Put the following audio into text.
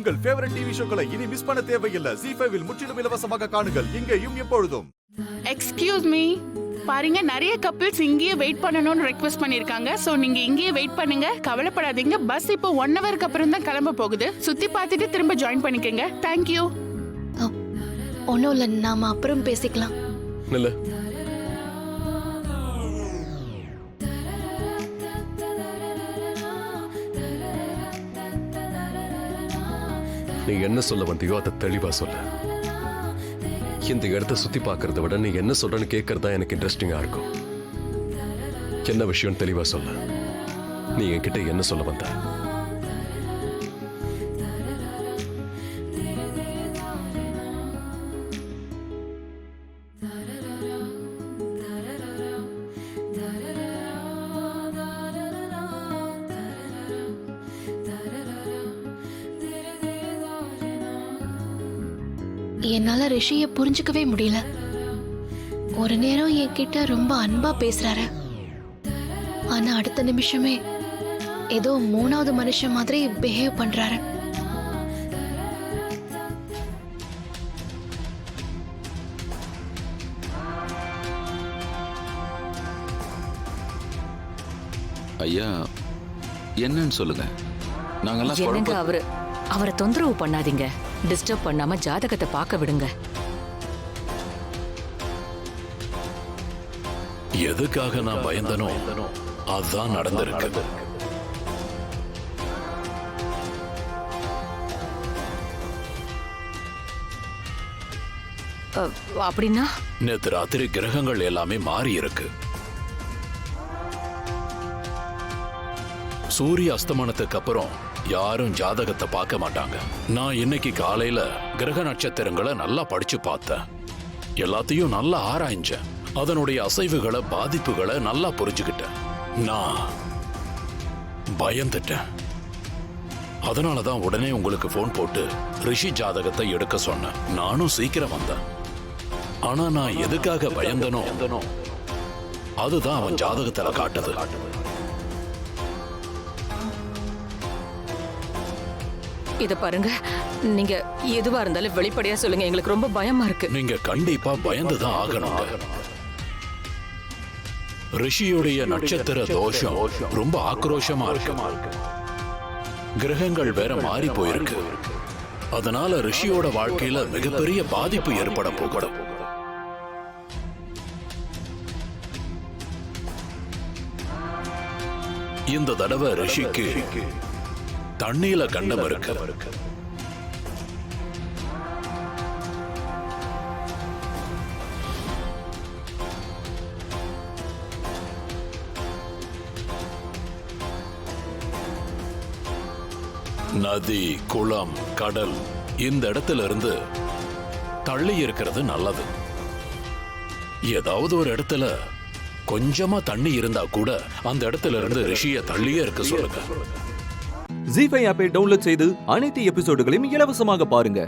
உங்கள் favourite TV ஷோக்களை இனி miss பண்ண தேவையில்லை. ZEE5 இல் முற்றிலும் இலவசமாக காணுங்கள். இங்கேயும் எப்பொழுதும். எக்ஸ்கியூஸ் மீ, பாருங்க நிறைய கப்பிள்ஸ் இங்கேயே வெயிட் பண்ணணும்னு ரெக்வெஸ்ட் பண்ணிருக்காங்க. சோ நீங்க இங்கேயே வெயிட் பண்ணுங்க, கவலைப்படாதீங்க. பஸ் இப்போ 1 ஹவருக்கு அப்புறம் தான் கிளம்ப போகுது. சுத்தி பார்த்துட்டு திரும்ப ஜாயின் பண்ணிக்கங்க. தேங்க்யூ. ஒன்றும் இல்லை, நாம அப்புறம் பேசிக்கலாம். இல்ல நீ என்ன சொல்ல வந்தியோ அதை தெளிவா சொல்ல. இந்த இடத்த சுத்தி பார்க்கறத விட நீ என்ன சொல்றன்னு கேட்கறதா எனக்கு இன்ட்ரெஸ்டிங்கா இருக்கும். என்ன விஷயம் தெளிவா சொல்ல. நீ என்கிட்ட என்ன சொல்ல வந்த? என்னால ரிஷியை புரிஞ்சுக்கவே முடியல. ஒரு நேரம் என்கிட்ட ரொம்ப அன்பா பேசுறாரு, ஆனா அடுத்த நிமிஷமே ஏதோ 3வது மனுஷன் மாதிரி பிஹேவ் பண்றாரு. ஐயா, என்னன்னு சொல்லுங்க. என்னங்க அவரை தொந்தரவு பண்ணாதீங்க. டிஸ்டர்ப் பண்ணாம ஜாதகத்தை பார்க்க விடுங்க. எதுக்காக நான் பயந்தனோ அதுதான் நடந்திருக்கு. அப்படின்னா நேத்து ராத்திரி கிரகங்கள் எல்லாமே மாறி இருக்கு. சூரிய அஸ்தமனத்துக்கு அப்புறம் யாரும் ஜாதகத்தை பார்க்க மாட்டாங்க. நான் இன்னைக்கு காலையில கிரக நட்சத்திரங்களை நல்லா படிச்சு பார்த்தேன். எல்லாத்தையும் நல்லா ஆராய்ஞ்சேன். அதனுடைய அசைவுகளை, பாதிப்புகளை நல்லா புரிஞ்சுக்கிட்டேன். நான் பயந்துட்டேன். அதனாலதான் உடனே உங்களுக்கு போன் போட்டு ரிஷி ஜாதகத்தை எடுக்க சொன்னேன். நானும் சீக்கிரம் வந்தேன். ஆனா நான் எதுக்காக பயந்தனோ அதுதான் அவன் ஜாதகத்துல காட்டுது. இத பாருங்க, நீங்க எதுவா இருந்தாலும் வெளிப்படையா சொல்லுங்க. எங்களுக்கு ரொம்ப பயமா இருக்கு. நீங்க கண்டிப்பா பயந்துதான் ஆகணும். ரிஷியுடைய நட்சத்திர தோஷம் ரொம்ப ஆக்ரோஷமா இருக்கு. கிரகங்கள் வேற மாறி போயிருக்கு. அதனால ரிஷியோட வாழ்க்கையில மிகப்பெரிய பாதிப்பு ஏற்பட போகணும். இந்த தடவை ரிஷிக்கு தண்ணீல கண்டம் இருக்கு. நதி, குளம், கடல் இந்த இடத்துல இருந்து தள்ளி இருக்கிறது நல்லது. ஏதாவது ஒரு இடத்துல கொஞ்சமா தண்ணி இருந்தா கூட அந்த இடத்துல இருந்து ரிஷிய தள்ளியே இருக்க சொல்லுங்க. ZEE5 ஆப்பை டவுன்லோட் செய்து அனைத்து எபிசோடுகளையும் இலவசமாக பாருங்க.